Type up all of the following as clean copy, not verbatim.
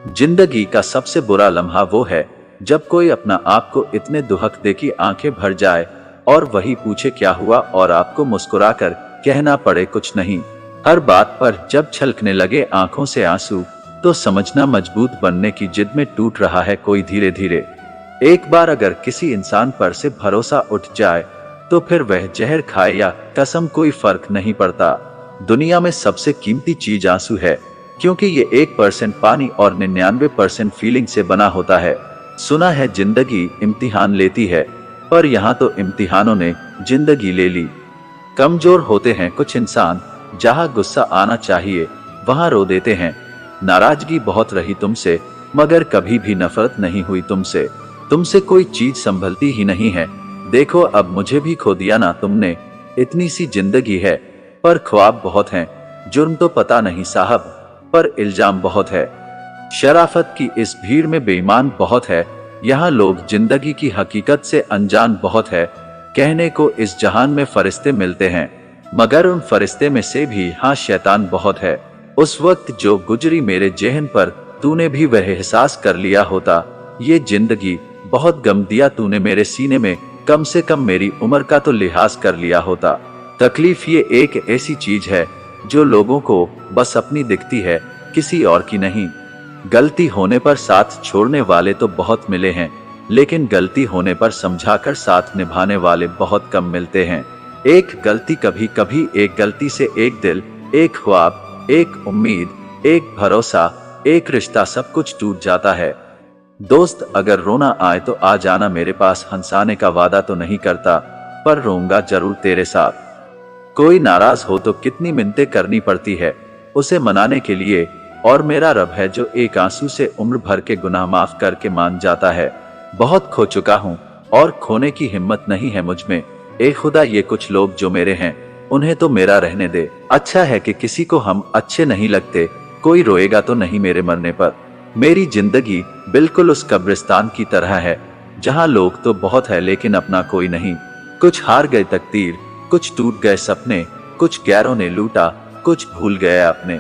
जिंदगी का सबसे बुरा लम्हा वो है जब कोई अपना आप को इतने दुहक दे कि आंखें भर जाए और वही पूछे क्या हुआ और आपको मुस्कुराकर कहना पड़े कुछ नहीं। हर बात पर जब छलकने लगे आंखों से आंसू तो समझना मजबूत बनने की जिद में टूट रहा है कोई धीरे धीरे। एक बार अगर किसी इंसान पर से भरोसा उठ जाए तो फिर वह जहर खाए या कसम कोई फर्क नहीं पड़ता। दुनिया में सबसे कीमती चीज आंसू है, क्योंकि ये 1% पानी और 99% फीलिंग से बना होता है। सुना है जिंदगी इम्तिहान लेती है, पर यहाँ तो इम्तिहानों ने जिंदगी ले ली। कमजोर होते हैं कुछ इंसान, जहाँ गुस्सा आना चाहिए वहाँ रो देते हैं। नाराजगी बहुत रही तुमसे, मगर कभी भी नफरत नहीं हुई तुमसे। तुमसे कोई चीज संभलती ही नहीं है। देखो अब मुझे भी खो दिया ना तुमने। इतनी सी जिंदगी है पर ख्वाब बहुत हैं। जुर्म तो पता नहीं साहब, पर इल्जाम बहुत है। शराफत की इस भीड़ में बेईमान बहुत है। यहाँ लोग जिंदगी की हकीकत से अनजान बहुत है। कहने को इस जहान में फरिश्ते मिलते हैं, मगर उन फरिश्ते में से भी हाँ शैतान बहुत है। उस वक्त जो गुजरी मेरे जेहन पर तूने भी वह एहसास कर लिया होता। ये जिंदगी बहुत गम दिया तूने मेरे सीने में, कम से कम मेरी उम्र का तो लिहाज कर लिया होता। तकलीफ ये एक ऐसी चीज है जो लोगों को बस अपनी दिखती है, किसी और की नहीं। गलती होने पर साथ छोड़ने वाले तो बहुत मिले हैं, लेकिन गलती होने पर समझाकर साथ निभाने वाले बहुत कम मिलते हैं। एक गलती कभी कभी, एक गलती से एक दिल, एक ख्वाब, एक उम्मीद, एक भरोसा, एक रिश्ता सब कुछ टूट जाता है। दोस्त अगर रोना आए तो आ जाना मेरे पास। हंसाने का वादा तो नहीं करता, पर रोऊंगा जरूर तेरे साथ। कोई नाराज हो तो कितनी मिन्नतें करनी पड़ती है उसे मनाने के लिए, और मेरा रब है जो एक आंसू से उम्र भर के गुनाह माफ करके मान जाता है। बहुत खो चुका हूँ और खोने की हिम्मत नहीं है मुझ में। ए खुदा ये कुछ लोग जो मेरे हैं उन्हें तो मेरा रहने दे। अच्छा है कि किसी को हम अच्छे नहीं लगते। कोई रोएगा तो नहीं मेरे मरने पर। मेरी जिंदगी बिल्कुल उस कब्रिस्तान की तरह है जहाँ लोग तो बहुत है लेकिन अपना कोई नहीं। कुछ हार गए तकदीर, कुछ टूट गए सपने, कुछ गैरों ने लूटा, कुछ भूल गए अपने।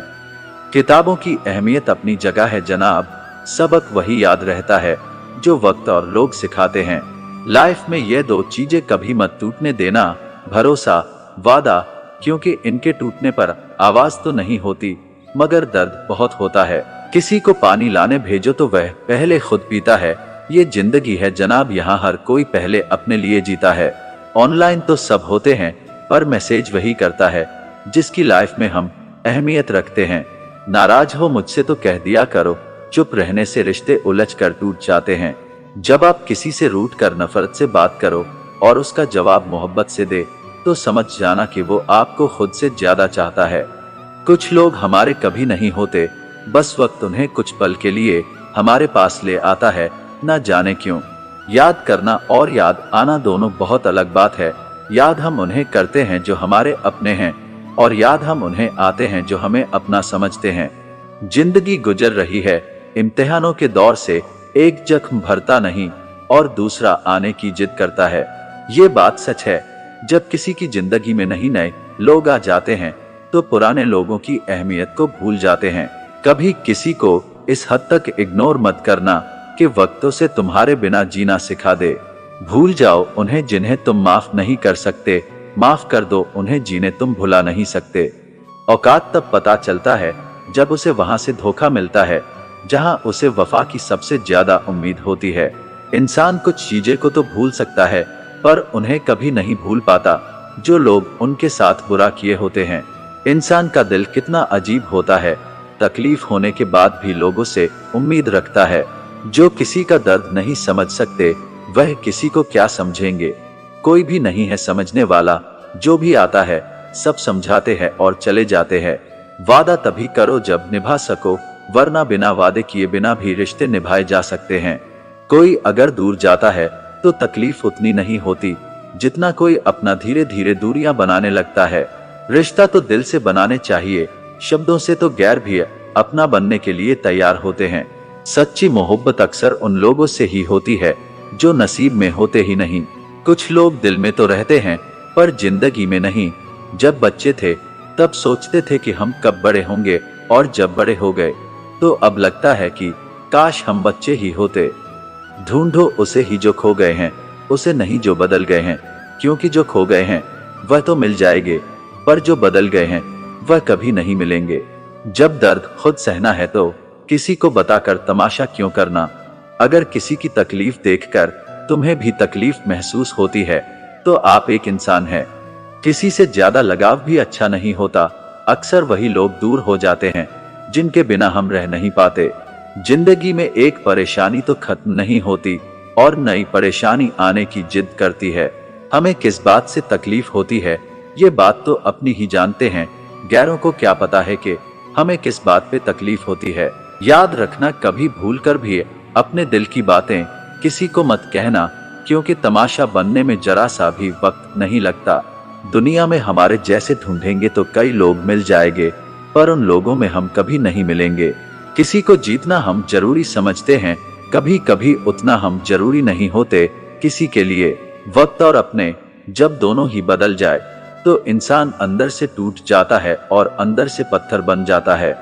किताबों की अहमियत अपनी जगह है जनाब, सबक वही याद रहता है जो वक्त और लोग सिखाते हैं। लाइफ में ये दो चीजें कभी मत टूटने देना, भरोसा, वादा, क्योंकि इनके टूटने पर आवाज तो नहीं होती मगर दर्द बहुत होता है। किसी को पानी लाने भेजो तो वह पहले खुद पीता है। ये जिंदगी है जनाब, यहाँ हर कोई पहले अपने लिए जीता है। ऑनलाइन तो सब होते हैं, पर मैसेज वही करता है जिसकी लाइफ में हम अहमियत रखते हैं। नाराज हो मुझसे तो कह दिया करो, चुप रहने से रिश्ते उलझ कर टूट जाते हैं। जब आप किसी से रूठ कर नफरत से बात करो और उसका जवाब मोहब्बत से दे तो समझ जाना कि वो आपको खुद से ज्यादा चाहता है। कुछ लोग हमारे कभी नहीं होते, बस वक्त उन्हें कुछ पल के लिए हमारे पास ले आता है, न जाने क्यों। याद करना और याद आना दोनों बहुत अलग बात है। याद हम उन्हें करते हैं जो हमारे अपने हैं, और याद हम उन्हें आते हैं जो हमें अपना समझते हैं। जिंदगी गुजर रही है इम्तिहानों के दौर से, एक जख्म भरता नहीं और दूसरा आने की जिद करता है। ये बात सच है, जब किसी की जिंदगी में नहीं नए लोग आ जाते हैं तो पुराने लोगों की अहमियत को भूल जाते हैं। कभी किसी को इस हद तक इग्नोर मत करना कि वक्तों से तुम्हारे बिना जीना सिखा दे। भूल जाओ उन्हें जिन्हें तुम माफ नहीं कर सकते, माफ कर दो उन्हें जिन्हें तुम भुला नहीं सकते। औकात तब पता चलता है जब उसे वहां से धोखा मिलता है जहां उसे वफा की सबसे ज्यादा उम्मीद होती है। इंसान कुछ चीजें को तो भूल सकता है, पर उन्हें कभी नहीं भूल पाता जो लोग उनके साथ बुरा किए होते हैं। इंसान का दिल कितना अजीब होता है, तकलीफ होने के बाद भी लोगों से उम्मीद रखता है। जो किसी का दर्द नहीं समझ सकते वह किसी को क्या समझेंगे। कोई भी नहीं है समझने वाला, जो भी आता है सब समझाते हैं और चले जाते हैं। वादा तभी करो जब निभा सको, वरना बिना वादे किए बिना भी रिश्ते निभाए जा सकते हैं। कोई अगर दूर जाता है तो तकलीफ उतनी नहीं होती जितना कोई अपना धीरे धीरे दूरियां बनाने लगता है। रिश्ता तो दिल से बनाने चाहिए, शब्दों से तो गैर भी अपना बनने के लिए तैयार होते हैं। सच्ची मोहब्बत अक्सर उन लोगों से ही होती है जो नसीब में होते ही नहीं। कुछ लोग दिल में तो रहते हैं पर जिंदगी में नहीं। जब बच्चे थे तब सोचते थे कि हम कब बड़े होंगे, और जब बड़े हो गए तो अब लगता है कि काश हम बच्चे ही होते। ढूंढो उसे ही जो खो गए हैं, उसे नहीं जो बदल गए हैं, क्योंकि जो खो गए हैं वह तो मिल जाएंगे, पर जो बदल गए हैं वह कभी नहीं मिलेंगे। जब दर्द खुद सहना है तो किसी को बताकर तमाशा क्यों करना। अगर किसी की तकलीफ देखकर तुम्हें भी तकलीफ महसूस होती है तो आप एक इंसान हैं। किसी से ज्यादा लगाव भी अच्छा नहीं होता। अक्सर वही लोग दूर हो जाते हैं जिनके बिना हम रह नहीं पाते। जिंदगी में एक परेशानी तो खत्म नहीं होती और नई परेशानी आने की जिद करती है। हमें किस बात से तकलीफ होती है ये बात तो अपनी ही जानते हैं, गैरों को क्या पता है कि हमें किस बात पे तकलीफ होती है। याद रखना, कभी भूल कर भी अपने दिल की बातें किसी को मत कहना, क्योंकि तमाशा बनने में जरा सा भी वक्त नहीं लगता। दुनिया में हमारे जैसे ढूंढेंगे तो कई लोग मिल जाएंगे, पर उन लोगों में हम कभी नहीं मिलेंगे। किसी को जीतना हम जरूरी समझते हैं, कभी कभी उतना हम जरूरी नहीं होते किसी के लिए। वक्त और अपने जब दोनों ही बदल जाए तो इंसान अंदर से टूट जाता है और अंदर से पत्थर बन जाता है।